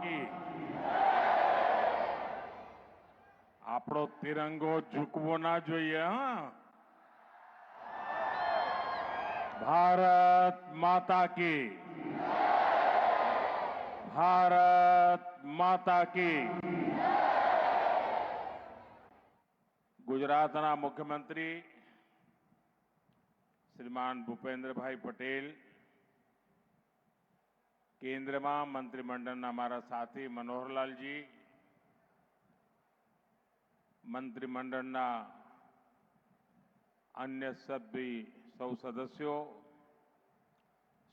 की આપણો તિરંગો ઝૂકવો ના જોઈએ. હા, ભારત માતા की ભારત માતા की. ગુજરાતના મુખ્યમંત્રી શ્રીમાન ભૂપેન્દ્રભાઈ પટેલ, કેન્દ્રમાં મંત્રીમંડળના મારા સાથી મનોહરલાલજી, મંત્રીમંડળના अन्य सभी सौ सदस्यों,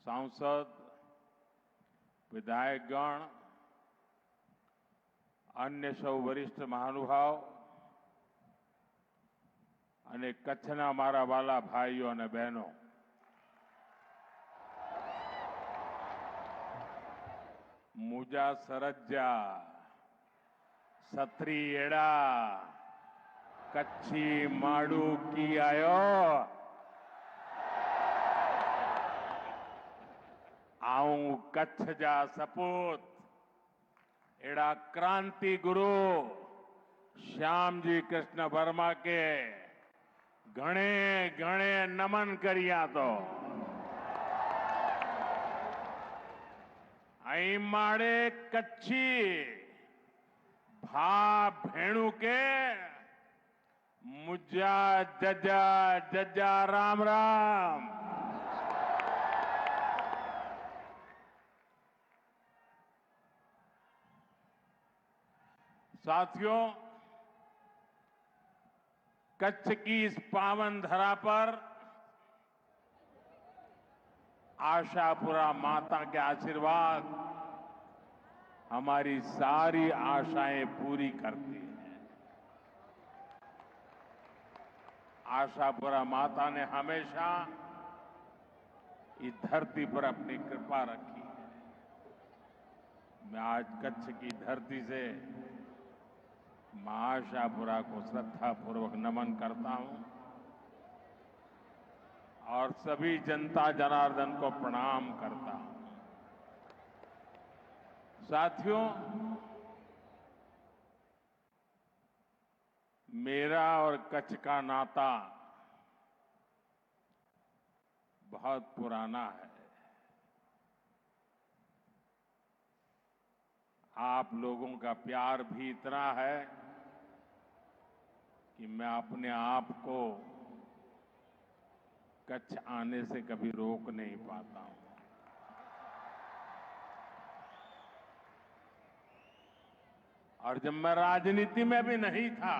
सांसद, विधायकगण, अन्य सौ वरिष्ठ महानुभाव અને કચ્છના મારા વાલા ભાઈઓ અને બહેનો, મુજા સરજ્જા સત્રી એડા કચ્છી માડું કી આયો આઉં કચ્છ જા સપૂત એડા क्रांति गुरु श्यामजी कृष्ण वर्मा के घणे घणे नमन करिया तो आई माड़े कच्छी भा भेणु के मुजा जजा जजा राम राम. साथियों, कच्छ की इस पावन धरा पर आशापुरा माता के आशीर्वाद हमारी सारी आशाएं पूरी करती हैं. आशापुरा माता ने हमेशा इस धरती पर अपनी कृपा रखी है. मैं आज कच्छ की धरती से मां आशापुरा को श्रद्धापूर्वक नमन करता हूं और सभी जनता जनार्दन को प्रणाम करता हूं. साथियों, मेरा और कच्छ का नाता बहुत पुराना है. आप लोगों का प्यार भी इतना है कि मैं अपने आप को कच्छ आने से कभी रोक नहीं पाता हूं. और जब मैं राजनीति में भी नहीं था,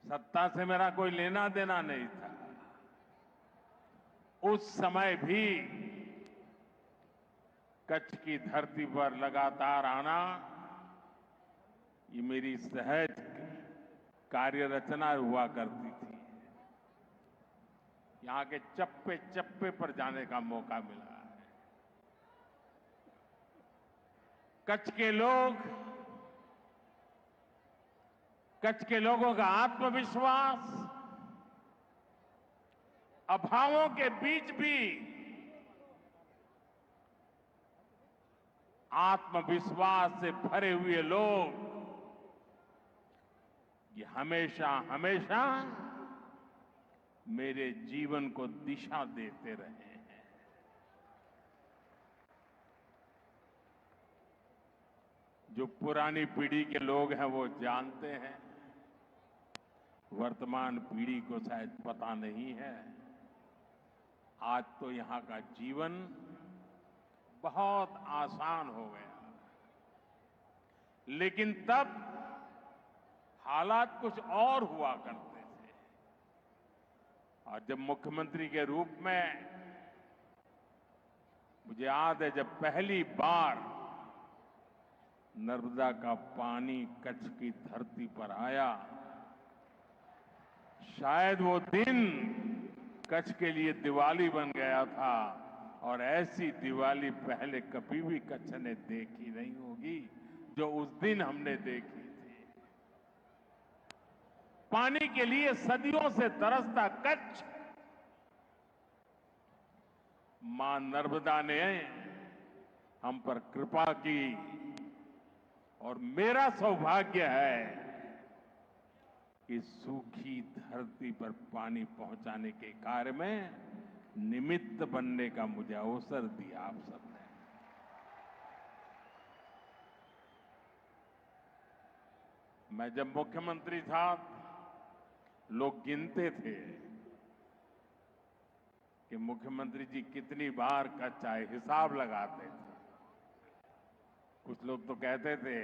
सत्ता से मेरा कोई लेना देना नहीं था, उस समय भी कच्छ की धरती पर लगातार आना ये मेरी सहज कार्य रचना हुआ करती थी. यहां के चप्पे चप्पे पर जाने का मौका मिला है. कच्छ के लोगों का आत्मविश्वास अभावों के बीच भी आत्मविश्वास से भरे हुए लोग ये हमेशा हमेशा मेरे जीवन को दिशा देते रहे हैं. जो पुरानी पीढ़ी के लोग हैं वो जानते हैं, वर्तमान पीढ़ी को शायद पता नहीं है. आज तो यहां का जीवन बहुत आसान हो गया, लेकिन तब हालात कुछ और हुआ करते थे. और जब मुख्यमंत्री के रूप में मुझे याद है, जब पहली बार नर्मदा का पानी कच्छ की धरती पर आया, शायद वो दिन कच्छ के लिए दिवाली बन गया था. और ऐसी दिवाली पहले कभी भी कच्छ ने देखी नहीं होगी जो उस दिन हमने देखी थी. पानी के लिए सदियों से तरसता कच्छ, मां नर्मदा ने हम पर कृपा की और मेरा सौभाग्य है कि सूखी धरती पर पानी पहुंचाने के कार्य में निमित्त बनने का मुझे अवसर दिया आप सबने। मैं जब मुख्यमंत्री था, लोग गिनते थे कि मुख्यमंत्री जी कितनी बार कच्चा है, हिसाब लगाते थे। कुछ लोग तो कहते थे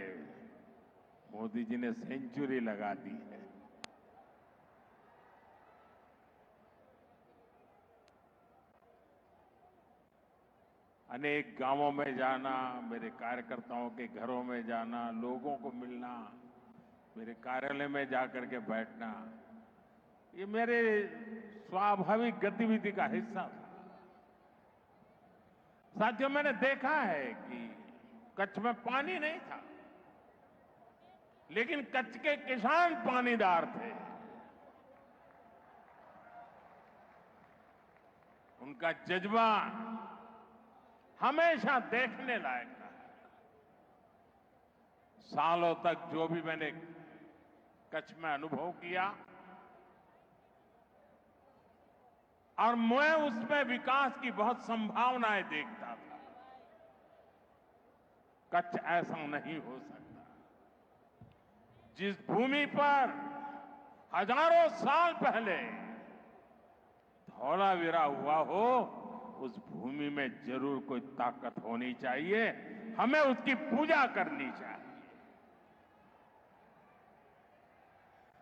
मोदी जी ने सेंचुरी लगा दी है। अनेक गांवों में जाना, मेरे कार्यकर्ताओं के घरों में जाना, लोगों को मिलना, मेरे कार्यालय में जाकर के बैठना, ये मेरे स्वाभाविक गतिविधि का हिस्सा था। साथियों, मैंने देखा है कि कच्छ में पानी नहीं था, लेकिन कच्छ के किसान पानीदार थे। उनका जज्बा हमेशा देखने लायक था। सालों तक जो भी मैंने कच्छ में अनुभव किया, और मैं उसमें विकास की बहुत संभावनाएं देखता था। कच्छ ऐसा नहीं हो सकता। जिस भूमि पर हजारों साल पहले धौलावीरा हुआ हो, उस भूमि में जरूर कोई ताकत होनी चाहिए। हमें उसकी पूजा करनी चाहिए।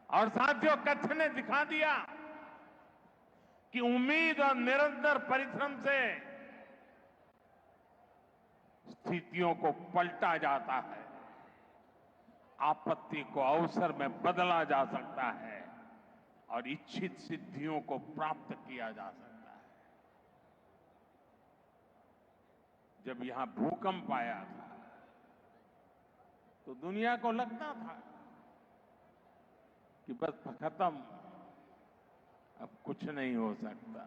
और साथियों, कच्छ ने दिखा दिया कि उम्मीद और निरंतर परिश्रम से स्थितियों को पलटा जाता है, आपत्ति को अवसर में बदला जा सकता है और इच्छित सिद्धियों को प्राप्त किया जा सकता है। जब यहां भूकंप आया था तो दुनिया को लगता था कि बस खत्म, अब कुछ नहीं हो सकता।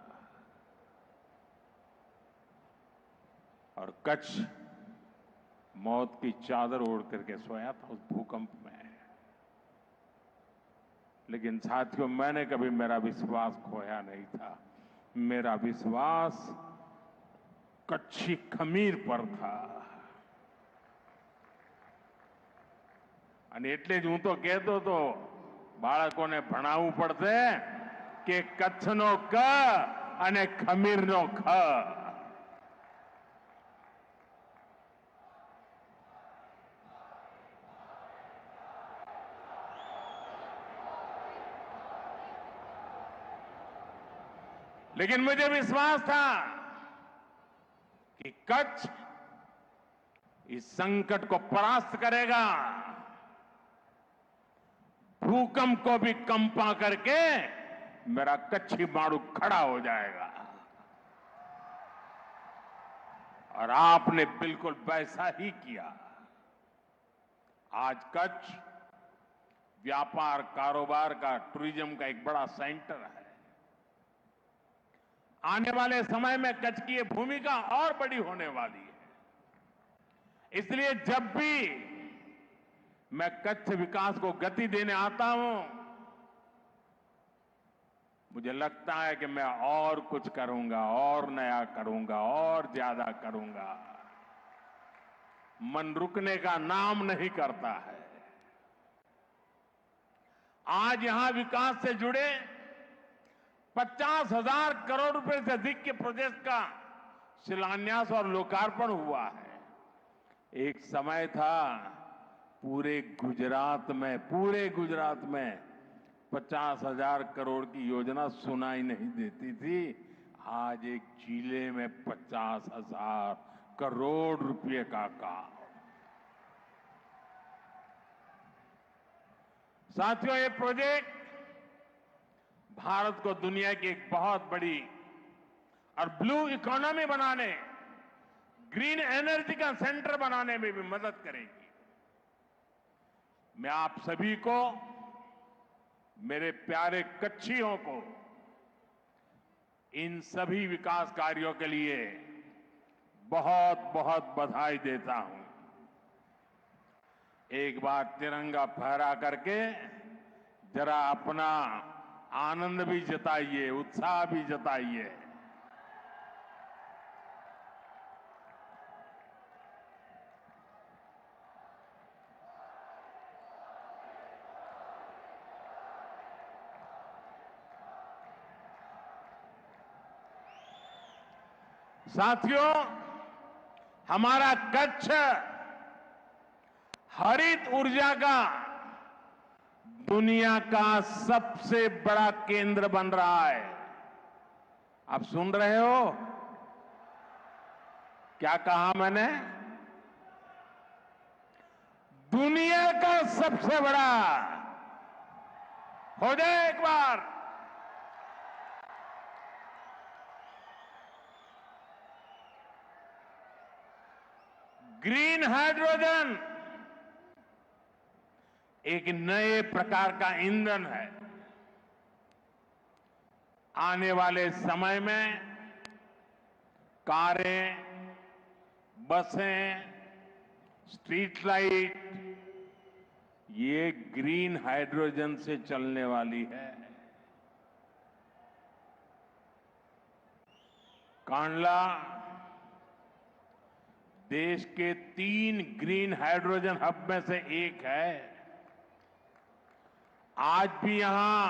और कच्छ मौत की चादर ओढ़ करके सोया था उस भूकंप में। लेकिन साथियों, मैंने कभी मेरा विश्वास खोया नहीं था। मेरा विश्वास कच्छी खमीर पर था। અને એટલે જ હું તો કહેતો હતો, બાળકોને ભણાવવું પડશે કે કચ્છનો ક અને ખમીરનો ખ। लेकिन मुझे विश्वास था कि कच्छ इस संकट को परास्त करेगा, भूकंप को भी कंपा करके मेरा कच्छी मारू खड़ा हो जाएगा। और आपने बिल्कुल वैसा ही किया। आज कच्छ व्यापार कारोबार का, टूरिज्म का एक बड़ा सेंटर है। आने वाले समय में कच्छ की ये भूमिका और बड़ी होने वाली है। इसलिए जब भी मैं कच्छ विकास को गति देने आता हूं, मुझे लगता है कि मैं और कुछ करूंगा, और नया करूंगा, और ज्यादा करूंगा। मन रुकने का नाम नहीं करता है। आज यहां विकास से जुड़े 50,000 करोड़ रुपए से अधिक के प्रोजेक्ट का शिलान्यास और लोकार्पण हुआ है। एक समय था पूरे गुजरात में 50,000 करोड़ की योजना सुनाई नहीं देती थी। आज एक जिले में 50,000 करोड़ रुपए का काम। साथियों, ये प्रोजेक्ट भारत को दुनिया की एक बहुत बड़ी और ब्लू इकोनॉमी बनाने, ग्रीन एनर्जी का सेंटर बनाने में भी मदद करेगी। मैं आप सभी को, मेरे प्यारे कच्छियों को, इन सभी विकास कार्यों के लिए बहुत बहुत बधाई देता हूं। एक बार तिरंगा फहरा करके जरा अपना आनंद भी जताइए, उत्साह भी जताइए। साथियों, हमारा कच्छ हरित ऊर्जा का दुनिया का सबसे बड़ा केंद्र बन रहा है। आप सुन रहे हो? क्या कहा मैंने? दुनिया का सबसे बड़ा। हो जाए एक बार। ग्रीन हाइड्रोजन एक नए प्रकार का ईंधन है। आने वाले समय में कारें, बसें, स्ट्रीट लाइट ये ग्रीन हाइड्रोजन से चलने वाली है। कांडला देश के 3 ग्रीन हाइड्रोजन हब में से एक है। आज भी यहां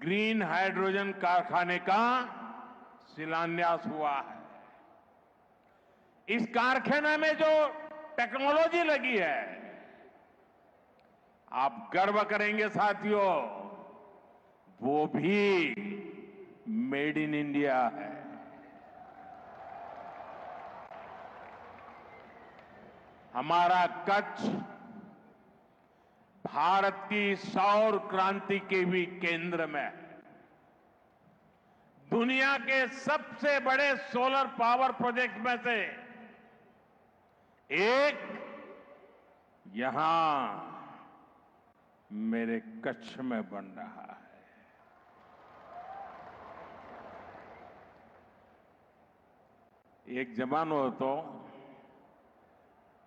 ग्रीन हाइड्रोजन कारखाने का शिलान्यास हुआ है। इस कारखाने में जो टेक्नोलॉजी लगी है, आप गर्व करेंगे साथियों, वो भी मेड इन इंडिया है। हमारा कच्छ भारत की सौर क्रांति के भी केंद्र में है। दुनिया के सबसे बड़े सोलर पावर प्रोजेक्ट में से एक यहां मेरे कच्छ में बन रहा है। एक जमानो હતો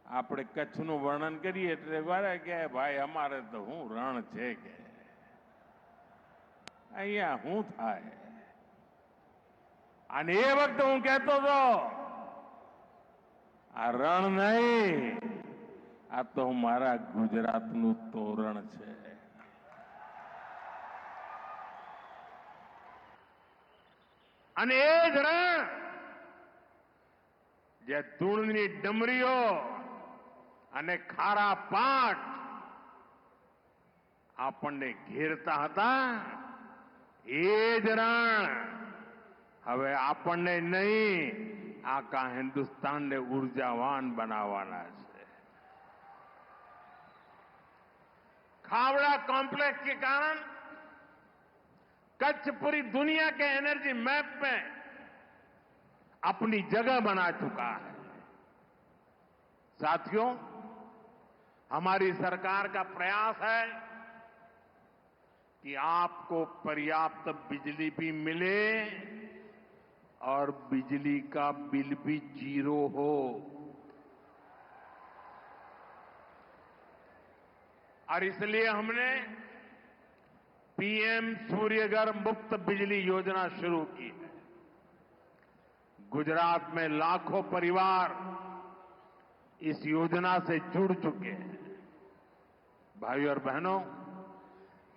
આપણે કચ્છનું વર્ણન કરીએ એટલે વારે કે ભાઈ અમારે તો હું રણ છે કે અહીંયા શું થાય। અને એ વખતે હું કહેતો હતો આ રણ નહીં, આ તો મારા ગુજરાતનું તોરણ છે। અને એ જ રણ જે ધૂળની ડમરીઓ અને ખારા પાટ આપણને ઘેરતા હતા, એ જ રણ હવે આપણને નહીં, આખા હિન્દુસ્તાનને ઉર્જાવાન બનાવવાના છે। खावड़ा कॉम्प्लेक्स के कारण कच्छ पूरी दुनिया के एनर्जी मैप में अपनी जगह बना चुका है। साथियों, हमारी सरकार का प्रयास है कि आपको पर्याप्त बिजली भी मिले और बिजली का बिल भी 0 हो। और इसलिए हमने पीएम सूर्यघर मुफ्त बिजली योजना शुरू की है। गुजरात में लाखों परिवार इस योजना से जुड़ चुके हैं। भाइयों और बहनों,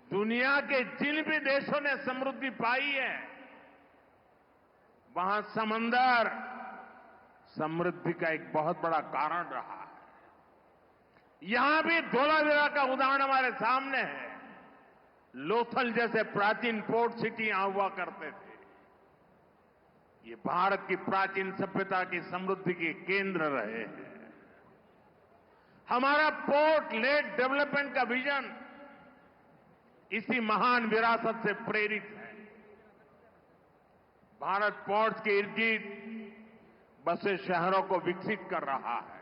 दुनिया के जिन भी देशों ने समृद्धि पाई है, वहां समंदर समृद्धि का एक बहुत बड़ा कारण रहा है। यहां भी धोलावीरा का उदाहरण हमारे सामने है। लोथल जैसे प्राचीन पोर्ट सिटी यहां हुआ करते थे। ये भारत की प्राचीन सभ्यता की समृद्धि के केंद्र रहे हैं। हमारा पोर्ट लेड डेवलपमेंट का विजन इसी महान विरासत से प्रेरित है। भारत पोर्ट्स के इर्द गिर्द बसे शहरों को विकसित कर रहा है।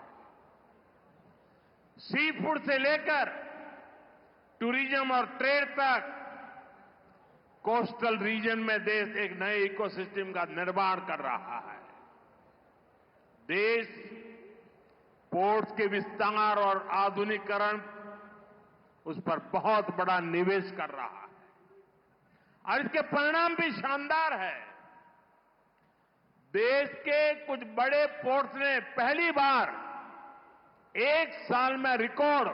सी फूड से लेकर टूरिज्म और ट्रेड तक कोस्टल रीजन में देश एक नए इकोसिस्टम का निर्माण कर रहा है। देश पोर्ट्स के विस्तार और आधुनिकीकरण उस पर बहुत बड़ा निवेश कर रहा है और इसके परिणाम भी शानदार है। देश के कुछ बड़े पोर्ट्स ने पहली बार एक साल में record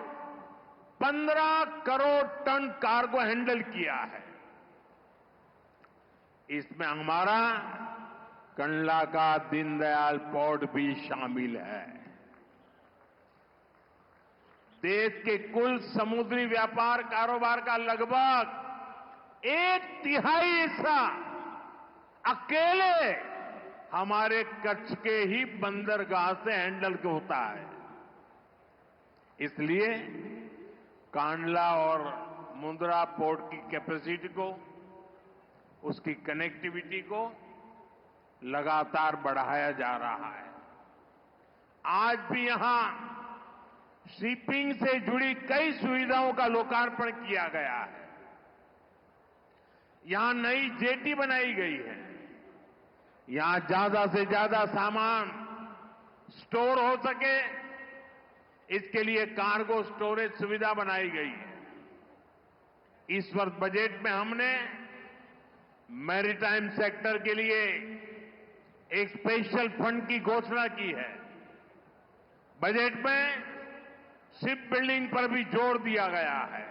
15 crore ton cargo handle किया है। इसमें हमारा कंडला का दीनदयाल पोर्ट भी शामिल है। देश के कुल समुद्री व्यापार कारोबार का लगभग 1/3 हिस्सा अकेले हमारे कच्छ के ही बंदरगाह से हैंडल होता है। इसलिए कांडला और मुंद्रा पोर्ट की कैपेसिटी को, उसकी कनेक्टिविटी को लगातार बढ़ाया जा रहा है। आज भी यहां शिपिंग से जुड़ी कई सुविधाओं का लोकार्पण किया गया है। यहां नई जेटी बनाई गई है। यहां ज्यादा से ज्यादा सामान स्टोर हो सके, इसके लिए कार्गो स्टोरेज सुविधा बनाई गई है। इस वर्ष बजट में हमने मैरीटाइम सेक्टर के लिए एक स्पेशल फंड की घोषणा की है। बजट में शिप बिल्डिंग पर भी जोर दिया गया है।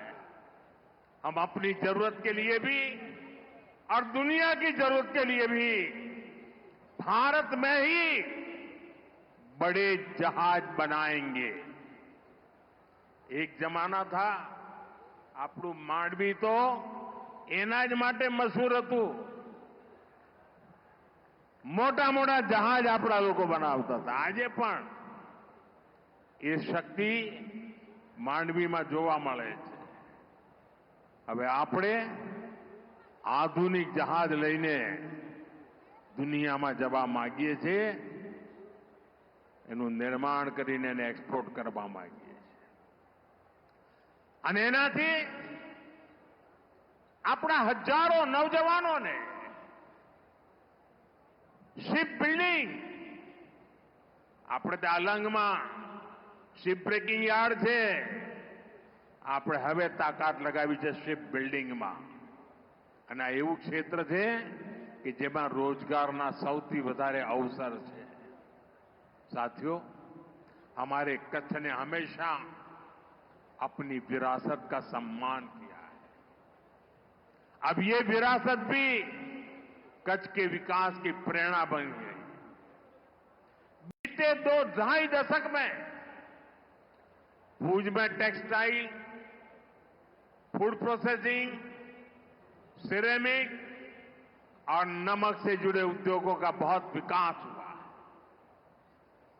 हम अपनी जरूरत के लिए भी और दुनिया की जरूरत के लिए भी भारत में ही बड़े जहाज बनाएंगे। एक जमाना था, આપણું માંડવી તો એના જ માટે મશહૂર હતું। મોટા મોટા જહાજ આપણા લોકો બનાવતા હતા। આજે પણ એ શક્તિ માંડવીમાં જોવા મળે છે। હવે આપણે આધુનિક જહાજ લઈને દુનિયામાં જવા માંગીએ છીએ, એનું નિર્માણ કરીને એને એક્સપોર્ટ કરવા માંગીએ છીએ। અને એનાથી આપણા હજારો નવજવાનોને શિપ બિલ્ડિંગ, આપણે ત્યાં અલંગમાં શિપ બ્રેકિંગ યાર્ડ છે, આપણે હવે તાકાત લગાવી છે શિપ બિલ્ડિંગમાં। અને આ એવું ક્ષેત્ર છે કે જેમાં રોજગારના સૌથી વધારે અવસર છે। साथियों, हमारे कच्छ ने हमेशा अपनी विरासत का सम्मान किया है। अब ये विरासत भी कच्छ के विकास की प्रेरणा बन गई। बीते 2-2.5 दशक में भुज में टेक्सटाइल, फूड प्रोसेसिंग, सिरेमिक और नमक से जुड़े उद्योगों का बहुत विकास हुआ।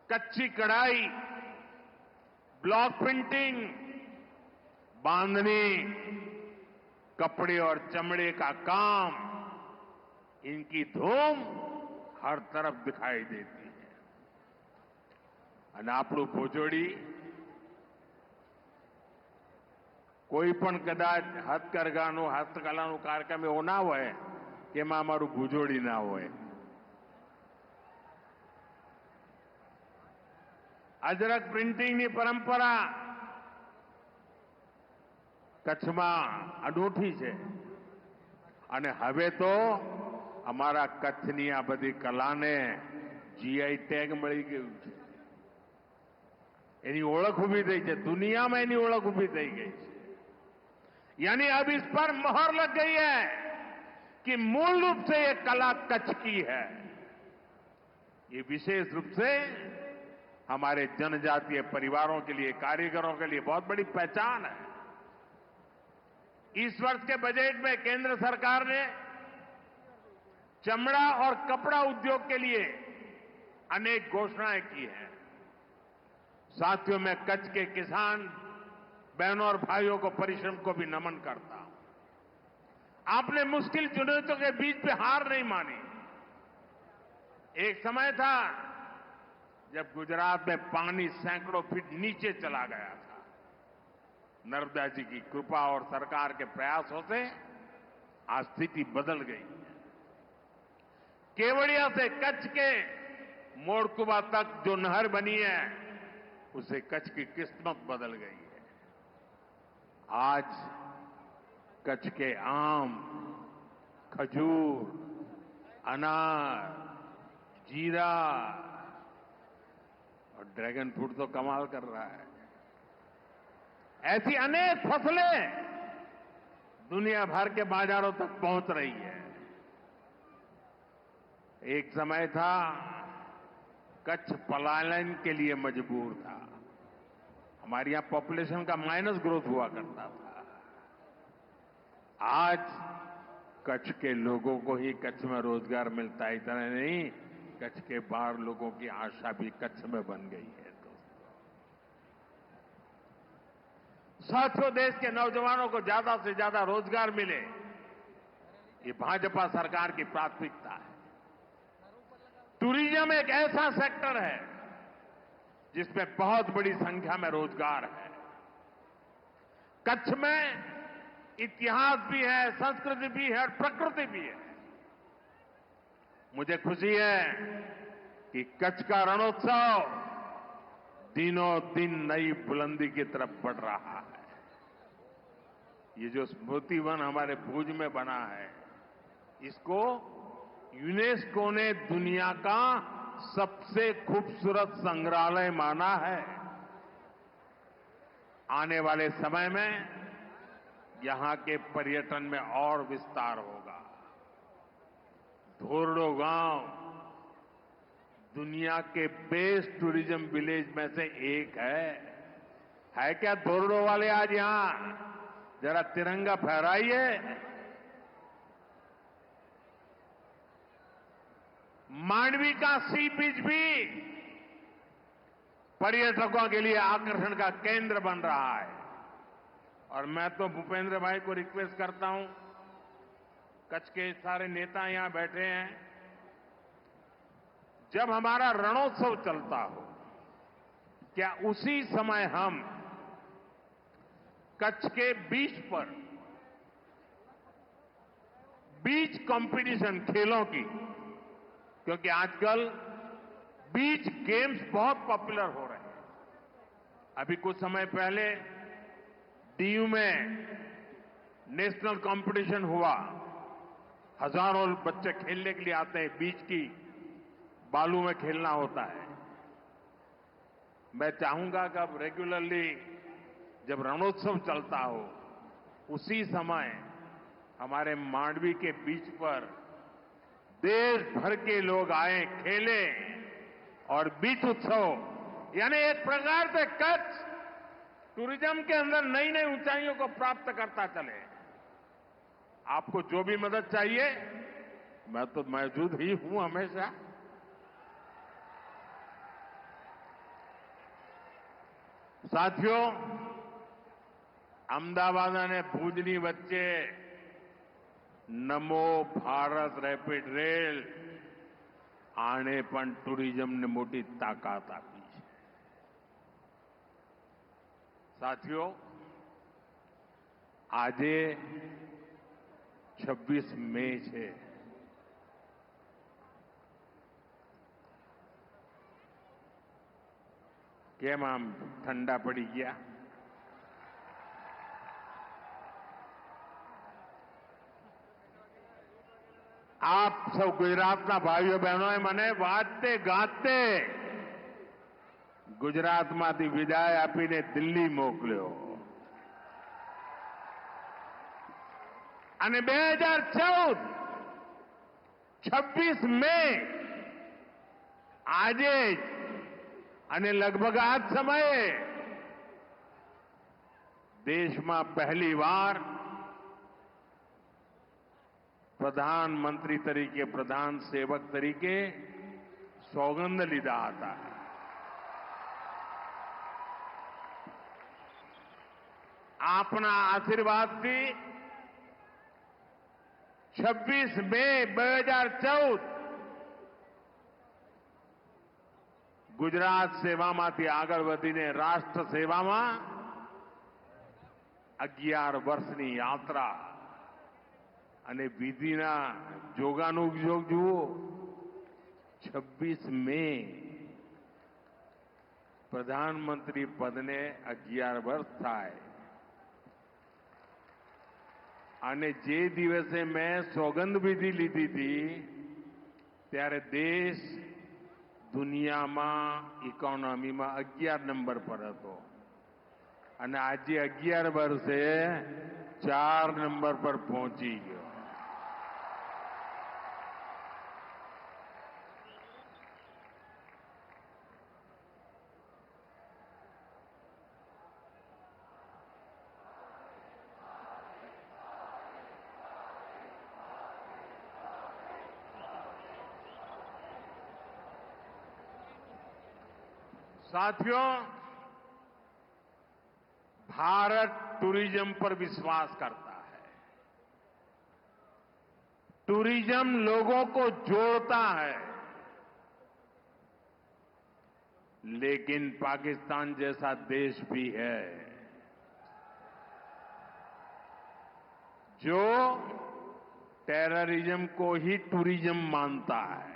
कच्ची कढ़ाई, ब्लॉक प्रिंटिंग, बांधनी, कपड़े और चमड़े का काम, इनकी धूम हर तरफ दिखाई देती है। અને આપણું ભુજોડી કોઈ પણ કદાચ હથકરઘાનું, હસ્તકલાનું કાર્યક્રમ એવો ના હોય કે એમાં અમારું ભુજોડી ના હોય। અજરક પ્રિન્ટિંગની પરંપરા કચ્છમાં અનોઠી છે અને હવે તો અમારા કચ્છની આ બધી કલાને જીઆઈ ટેગ મળી ગયું છે। એની ઓળખ ઊભી થઈ છે, દુનિયામાં એની ઓળખ ઊભી થઈ ગઈ છે। यानी अब इस पर मोहर लग गई है कि मूल रूप से ये कला कच्छ की है। ये विशेष रूप से हमारे जनजातीय परिवारों के लिए, कारीगरों के लिए बहुत बड़ी पहचान है। इस वर्ष के बजट में केंद्र सरकार ने चमड़ा और कपड़ा उद्योग के लिए अनेक घोषणाएं की हैं। साथियों, मैं कच्छ के किसान बहनों और भाइयों को, परिश्रम को भी नमन करता हूं। आपने मुश्किल चुनौतियों के बीच पे हार नहीं मानी। एक समय था जब गुजरात में पानी सैकड़ों फीट नीचे चला गया था। नर्मदा जी की कृपा और सरकार के प्रयासों से आज स्थिति बदल गई है। केवड़िया से कच्छ के मोड़कुबा तक जो नहर बनी है उससे कच्छ की किस्मत बदल गई है। आज कच्छ के आम, खजूर, अनार, जीरा और ड्रैगन फ्रूट तो कमाल कर रहा है। ऐसी अनेक फसलें दुनिया भर के बाजारों तक पहुंच रही है। एक समय था कच्छ पलायन के लिए मजबूर था। हमारे यहां पॉपुलेशन का माइनस ग्रोथ हुआ करता था। आज कच्छ के लोगों को ही कच्छ में रोजगार मिलता है। इतना नहीं, कच्छ के बाहर लोगों की आशा भी कच्छ में बन गई है। साथियों, देश के नौजवानों को ज्यादा से ज्यादा रोजगार मिले, ये भाजपा सरकार की प्राथमिकता है। टूरिज्म एक ऐसा सेक्टर है जिसमें बहुत बड़ी संख्या में रोजगार है। कच्छ में इतिहास भी है, संस्कृति भी है और प्रकृति भी है। मुझे खुशी है कि कच्छ का रणोत्सव दिनों दिन नई बुलंदी की तरफ बढ़ रहा है। ये जो स्मृति वन हमारे भुज में बना है, इसको यूनेस्को ने दुनिया का सबसे खूबसूरत संग्रहालय माना है। आने वाले समय में यहां के पर्यटन में और विस्तार होगा। धोरडो गांव दुनिया के बेस्ट टूरिज्म विलेज में से एक है क्या धोरडो वाले? आज यहां जरा तिरंगा फहराइए। मांडवी का सी बीच भी पर्यटकों के लिए आकर्षण का केंद्र बन रहा है। और मैं तो भूपेंद्र भाई को रिक्वेस्ट करता हूं, कच्छ के सारे नेता यहां बैठे हैं, जब हमारा रणोत्सव चलता हो, क्या उसी समय हम कच्छ के बीच पर बीच कंपटीशन खेलों की, क्योंकि आजकल बीच गेम्स बहुत पॉपुलर हो रहे हैं। अभी कुछ समय पहले डीयू में नेशनल कंपटीशन हुआ। हजारों बच्चे खेलने के लिए आते हैं। बीच की बालू में खेलना होता है। मैं चाहूंगा कि अब रेगुलरली जब रणोत्सव चलता हो, उसी समय हमारे मांडवी के बीच पर देश भर के लोग आए, खेले और बीच उत्सव, यानी एक प्रकार से कच्छ टूरिज्म के अंदर नई नई ऊंचाइयों को प्राप्त करता चले। आपको जो भी मदद चाहिए, मैं तो मौजूद ही हूं हमेशा। साथियों, अहमदाबाद ने भूजनी वच्चे नमो भारत રેપિડ રેલ આણે પણ ટુરિઝમને મોટી તાકાત આપી છે। સાથીઓ, આજે 26 મે છે। કેમ આમ ઠંડા પડી ગયા? આપ સૌ ગુજરાતના ભાઈઓ બહેનોએ મને વાજતે ગાતે ગુજરાતમાંથી વિદાય આપીને દિલ્હી મોકલ્યો અને 2014 26 મે આજે જ અને લગભગ આ જ સમયે દેશમાં પહેલીવાર प्रधानमंत्री तरीके, प्रधान सेवक तरीके सौगंध लीधा आता है। આપના આશીર્વાદથી 26 મે 2014 ગુજરાત સેવામાંથી આગળ વધીને રાષ્ટ્ર સેવામાં 11 વર્ષની યાત્રા અને વિધિના જોગાનુજોગ જુઓ, 26 मई प्रधानमंत्री पद ने 11 વર્ષ થાય અને જે દિવસે મેં સોગંદ વિધિ લીધી હતી ત્યારે દેશ દુનિયામાં ઇકોનોમીમાં 11 નંબર પર હતો અને આજે 11 વર્ષે 4 નંબર પર પહોંચી ગયો. साथियों, भारत टूरिज्म पर विश्वास करता है. टूरिज्म लोगों को जोड़ता है, लेकिन पाकिस्तान जैसा देश भी है जो टेररिज्म को ही टूरिज्म मानता है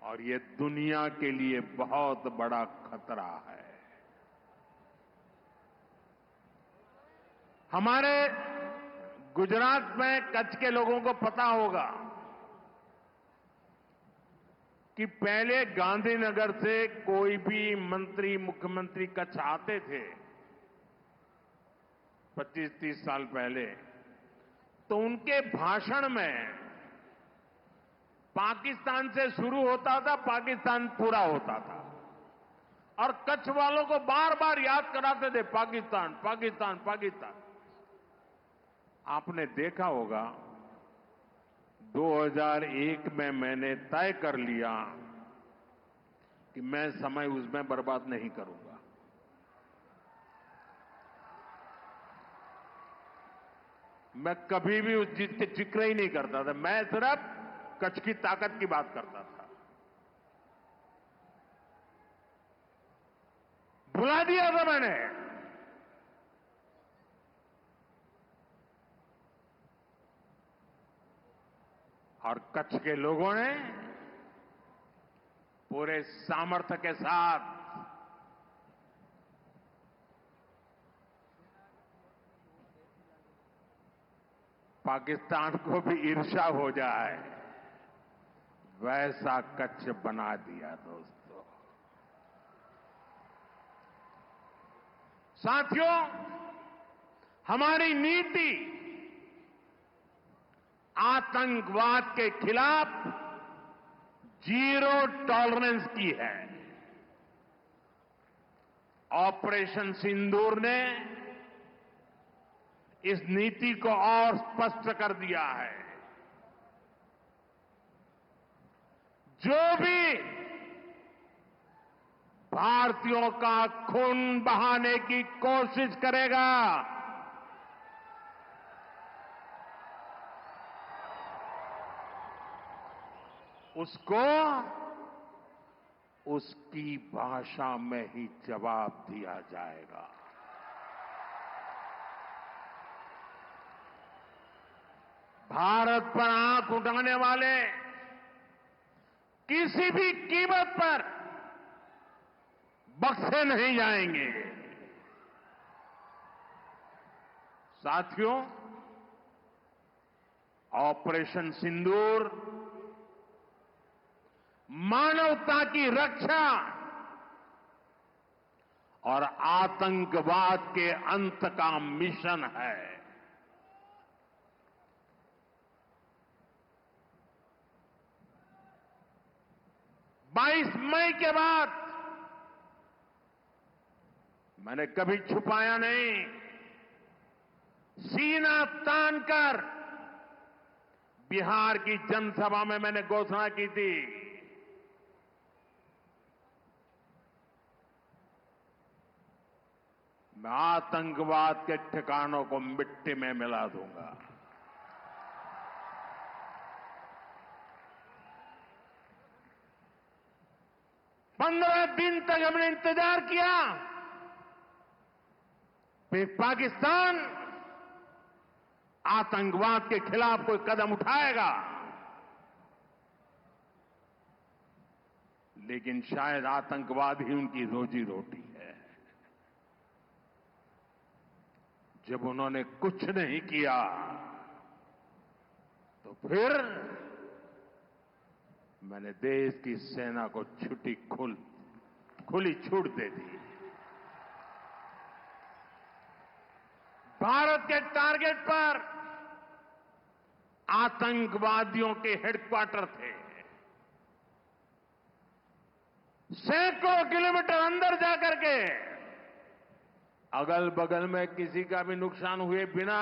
और ये दुनिया के लिए बहुत बड़ा खतरा है. हमारे गुजरात में कच्छ के लोगों को पता होगा कि पहले गांधीनगर से कोई भी मंत्री मुख्यमंत्री कच्छ आते थे 25-30 साल पहले, तो उनके भाषण में पाकिस्तान से शुरू होता था, पाकिस्तान पूरा होता था और कच्छ वालों को बार बार याद कराते थे पाकिस्तान पाकिस्तान पाकिस्तान. आपने देखा होगा 2001 में मैंने तय कर लिया कि मैं समय उसमें बर्बाद नहीं करूंगा. मैं कभी भी उस चीज के जिक्र ही नहीं करता था. मैं सिर्फ कच्छ की ताकत की बात करता था. भुला दिया था मैंने. और कच्छ के लोगों ने पूरे सामर्थ्य के साथ पाकिस्तान को भी ईर्ष्या हो जाए वैसा कच्छ बना दिया. दोस्तों, साथियों, हमारी नीति आतंकवाद के खिलाफ जीरो टॉलरेंस की है. ऑपरेशन सिंदूर ने इस नीति को और स्पष्ट कर दिया है. जो भी भारतीयों का खून बहाने की कोशिश करेगा उसको उसकी भाषा में ही जवाब दिया जाएगा. भारत पर आंख उठाने वाले किसी भी कीमत पर बख्शे नहीं जाएंगे. साथियों, ऑपरेशन सिंदूर मानवता की रक्षा और आतंकवाद के अंत का मिशन है. 22 मई के बाद मैंने कभी छुपाया नहीं, सीना तानकर बिहार की जनसभा में मैंने घोषणा की थी, मैं आतंकवाद के ठिकानों को मिट्टी में मिला दूंगा. पंद्रह दिन तक हमने इंतजार किया, फिर पाकिस्तान आतंकवाद के खिलाफ कोई कदम उठाएगा लेकिन शायद आतंकवाद ही उनकी रोजी रोटी है। जब उन्होंने कुछ नहीं किया तो फिर मैंने देश की सेना को खुली छूट दे दी। भारत के टारगेट पर आतंकवादियों के हेडक्वार्टर थे। सैकड़ों किलोमीटर अंदर जाकर के अगल बगल में किसी का भी नुकसान हुए बिना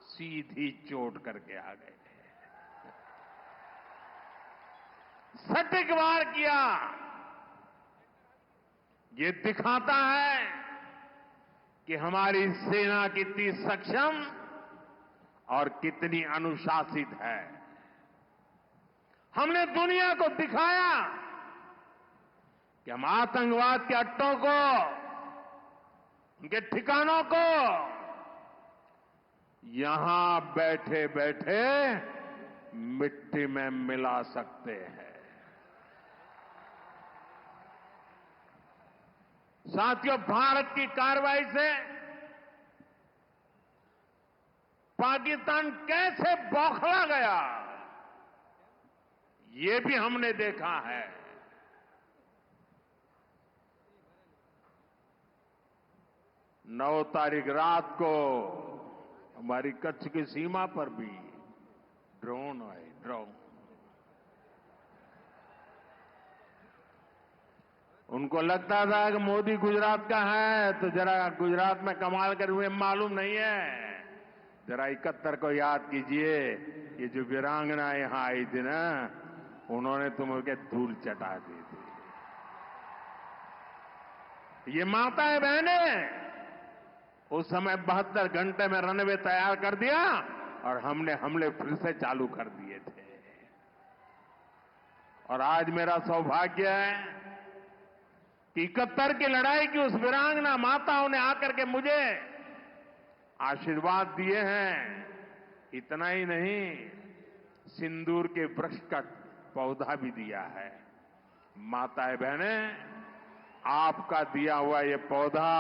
सीधी चोट करके आ गए। सटीक वार किया। ये दिखाता है कि हमारी सेना कितनी सक्षम और कितनी अनुशासित है। हमने दुनिया को दिखाया कि हम आतंकवाद के अड्डों को, उनके ठिकानों को यहां बैठे बैठे मिट्टी में मिला सकते हैं। साथियों, भारत की कार्रवाई से पाकिस्तान कैसे बौखला गया, ये भी हमने देखा है। 9 तारीख रात को हमारी कच्छ की सीमा पर भी ड्रोन आए। उनको लगता था कि मोदी गुजरात का है तो जरा गुजरात में कमाल कर हुए मालूम नहीं है। जरा 71 को याद कीजिए, ये जो वीरांगना यहां आई थी ना, उन्होंने तुमको धूल चटा दी थी। ये माताएं बहनें उस समय 72 घंटे में रनवे तैयार कर दिया और हमने हमले फिर से चालू कर दिए थे। और आज मेरा सौभाग्य है कि 71 की लड़ाई की उस वीरांगना माताओं ने आकर के मुझे आशीर्वाद दिए हैं। इतना ही नहीं, सिंदूर के वृक्ष का पौधा भी दिया है। माताएं बहनें, आपका दिया हुआ ये पौधा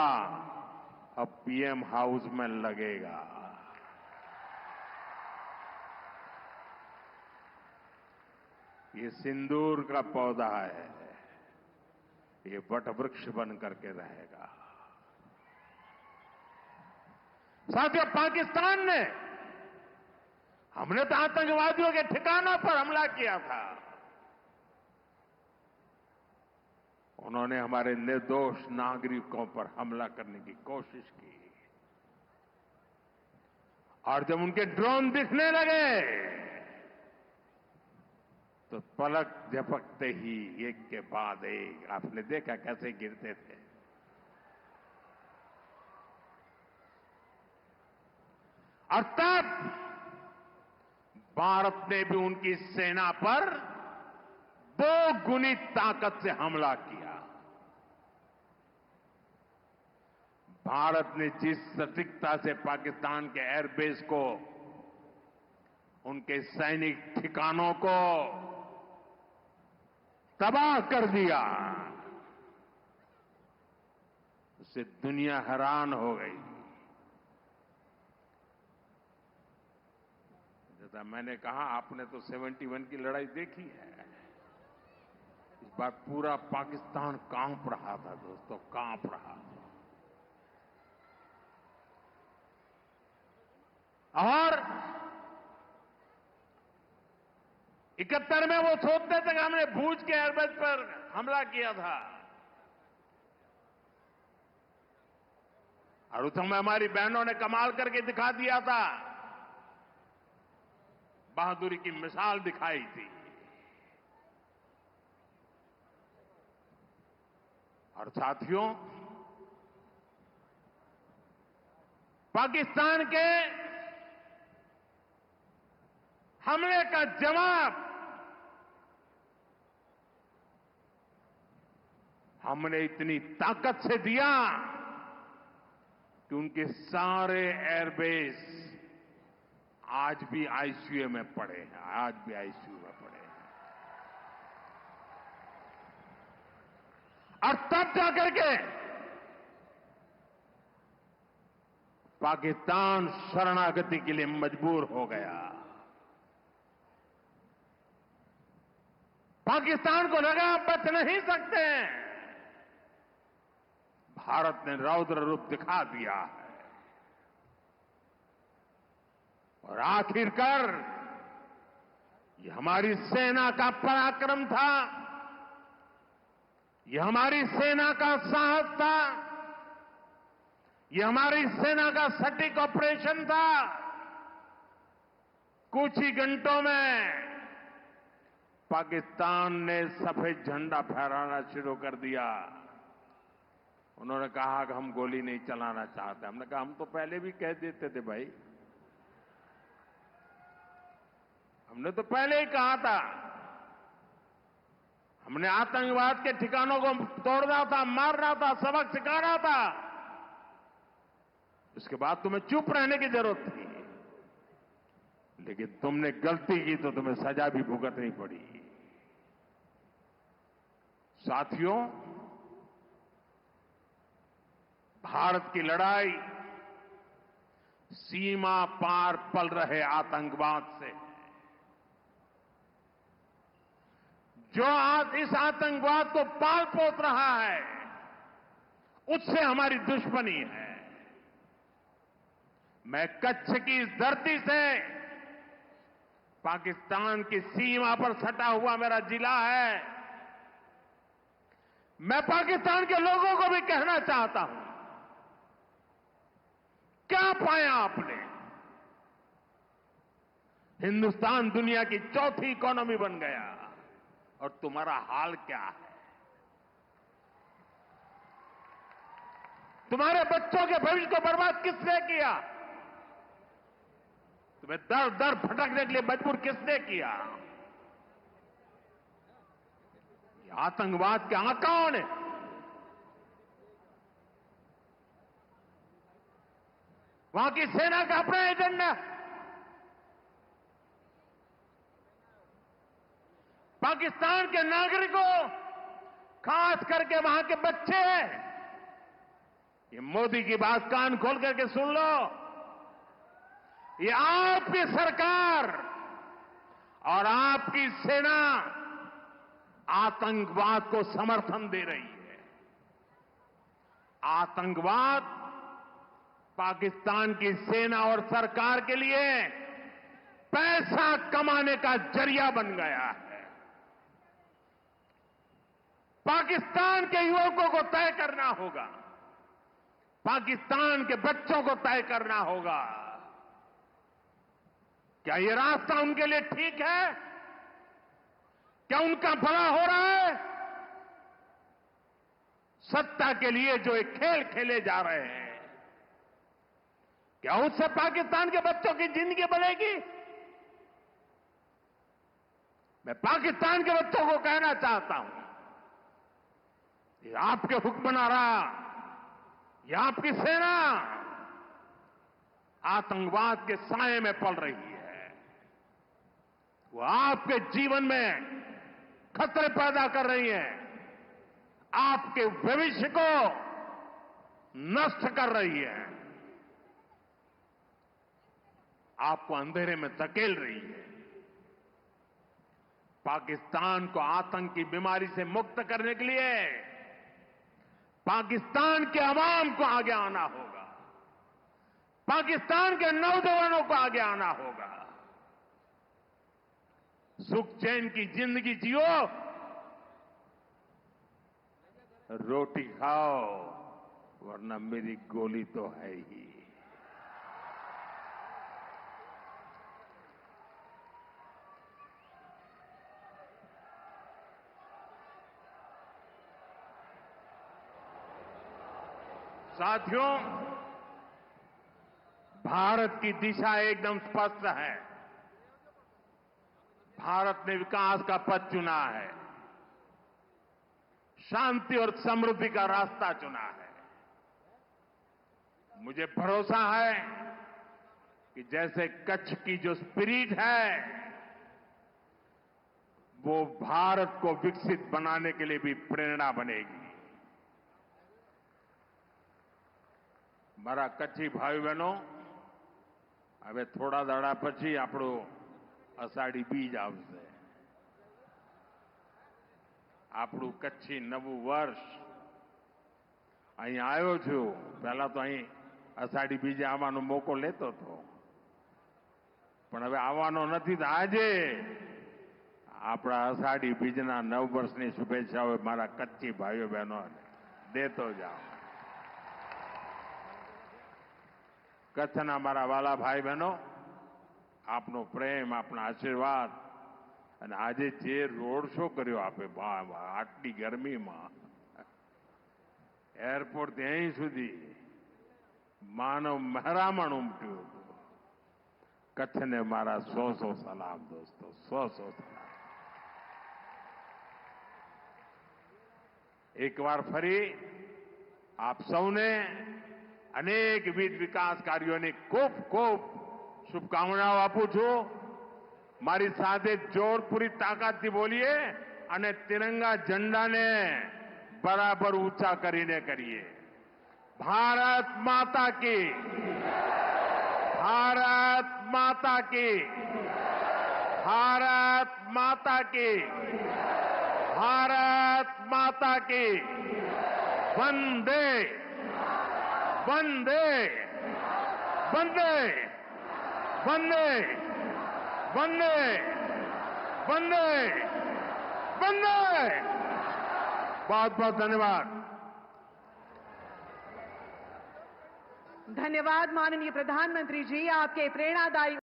अब पीएम हाउस में लगेगा। ये सिंदूर का पौधा है, ये वटवृक्ष बन करके रहेगा। साथियों, पाकिस्तान ने, हमने तो आतंकवादियों के ठिकानों पर हमला किया था। उन्होंने हमारे निर्दोष नागरिकों पर हमला करने की कोशिश की। और जब उनके ड्रोन दिखने लगे तो पलक झपकते ही एक के बाद एक, आपने देखा कैसे गिरते थे। और तब भारत ने भी उनकी सेना पर 2 गुनी ताकत से हमला किया। भारत ने जिस सटीकता से पाकिस्तान के एयरबेस को, उनके सैनिक ठिकानों को तबाह कर दिया, उससे दुनिया हैरान हो गई। जैसा मैंने कहा, आपने तो 71 की लड़ाई देखी है। इस बार पूरा पाकिस्तान कांप रहा था दोस्तों, कांप रहा था। और 71 में वो सोचते थे कि हमने भूज के एयरबेस पर हमला किया था। और उस समय हमारी बहनों ने कमाल करके दिखा दिया था, बहादुरी की मिसाल दिखाई थी। और साथियों, पाकिस्तान के हमले का जवाब हमने इतनी ताकत से दिया कि उनके सारे एयरबेस आज भी आईसीयू में पड़े हैं, आज भी आईसीयू में पड़े हैं। और तब जाकर के पाकिस्तान शरणागति के लिए मजबूर हो गया। पाकिस्तान को लगा बच नहीं सकते। भारत ने रौद्र रूप दिखा दिया है और आखिरकार ये हमारी सेना का पराक्रम था, ये हमारी सेना का साहस था, ये हमारी सेना का सटीक ऑपरेशन था। कुछ ही घंटों में पाकिस्तान ने सफेद झंडा फहराना शुरू कर दिया। उन्होंने कहा कि हम गोली नहीं चलाना चाहते। हमने कहा हम तो पहले भी कह देते थे भाई, हमने तो पहले ही कहा था। हमने आतंकवाद के ठिकानों को तोड़ना था, मारना था, सबक सिखाना था। उसके बाद तुम्हें चुप रहने की जरूरत थी, लेकिन तुमने गलती की तो तुम्हें सजा भी भुगतनी पड़ी। साथियों, भारत की लड़ाई सीमा पार पल रहे आतंकवाद से। जो आज इस आतंकवाद को पाल पोस रहा है, उससे हमारी दुश्मनी है। मैं कच्छ की इस धरती से, पाकिस्तान की सीमा पर सटा हुआ मेरा जिला है, मैं पाकिस्तान के लोगों को भी कहना चाहता हूं, क्या पाया आपने? हिंदुस्तान दुनिया की चौथी इकोनॉमी बन गया और तुम्हारा हाल क्या है? तुम्हारे बच्चों के भविष्य को बर्बाद किसने किया? तुम्हें दर दर भटकने के लिए मजबूर किसने किया? ये आतंकवाद के आकाओं ने। वहां की सेना का अपना एजेंडा। पाकिस्तान के नागरिकों, खास करके वहां के बच्चे, ये मोदी की बात कान खोल करके सुन लो। ये आपकी सरकार और आपकी सेना आतंकवाद को समर्थन दे रही है। आतंकवाद पाकिस्तान की सेना और सरकार के लिए पैसा कमाने का जरिया बन गया है। पाकिस्तान के युवकों को तय करना होगा, पाकिस्तान के बच्चों को तय करना होगा, क्या ये रास्ता उनके लिए ठीक है? क्या उनका भला हो रहा है? सत्ता के लिए जो एक खेल खेले जा रहे हैं, क्या उससे पाकिस्तान के बच्चों की जिंदगी बनेगी? मैं पाकिस्तान के बच्चों को कहना चाहता हूं, ये आपके हुक्मनारा, ये आपकी सेना आतंकवाद के साए में पल रही है। वो आपके जीवन में खतरे पैदा कर रही है, आपके भविष्य को नष्ट कर रही है, आपको अंधेरे में धकेल रही है। पाकिस्तान को आतंक की बीमारी से मुक्त करने के लिए पाकिस्तान के अवाम को आगे आना होगा, पाकिस्तान के नौजवानों को आगे आना होगा। सुख चैन की जिंदगी जियो, रोटी खाओ, वरना मेरी गोली तो है ही। साथियों, भारत की दिशा एकदम स्पष्ट है। भारत ने विकास का पथ चुना है, शांति और समृद्धि का रास्ता चुना है। मुझे भरोसा है कि जैसे कच्छ की जो स्पिरिट है, वो भारत को विकसित बनाने के लिए भी प्रेरणा बनेगी। મારા કચ્છી ભાઈ બહેનો, હવે થોડા દાડા પછી આપણો અષાઢી બીજ આવશે. આપણું કચ્છી નવું વર્ષ અહીં આવ્યો છું. પહેલા તો અહીં અષાઢી બીજે આવવાનો મોકો લેતો હતો, પણ હવે આવવાનો નથી. તો આજે આપણા અષાઢી બીજના નવ વર્ષની શુભેચ્છાઓ મારા કચ્છી ભાઈઓ બહેનો દેતો જાઓ. કચ્છના મારા વાલા ભાઈ બહેનો, આપનો પ્રેમ, આપના આશીર્વાદ અને આજે જે રોડ શો કર્યો આપે આટલી ગરમીમાં, એરપોર્ટ ત્યાં સુધી માનવ મહેરામણ ઉમટ્યું હતું. કચ્છને મારા 100 સલામ દોસ્તો, 100 સલામ. એક વાર ફરી આપ સૌને અનેકવિધ વિકાસ કાર્યોની ખૂબ ખૂબ શુભકામનાઓ આપું છું. મારી સાથે જોર પૂરી તાકાતથી બોલીએ અને તિરંગા ઝંડાને બરાબર ઊંચા કરીને કરીએ. ભારત માતા કી, ભારત માતા કી, ભારત માતા કી, भारत माता की. वंदे वंदे वंदे वंदे वंदे वंदे वंदे. बहुत बहुत धन्यवाद. धन्यवाद माननीय प्रधानमंत्री जी, आपके प्रेरणादायी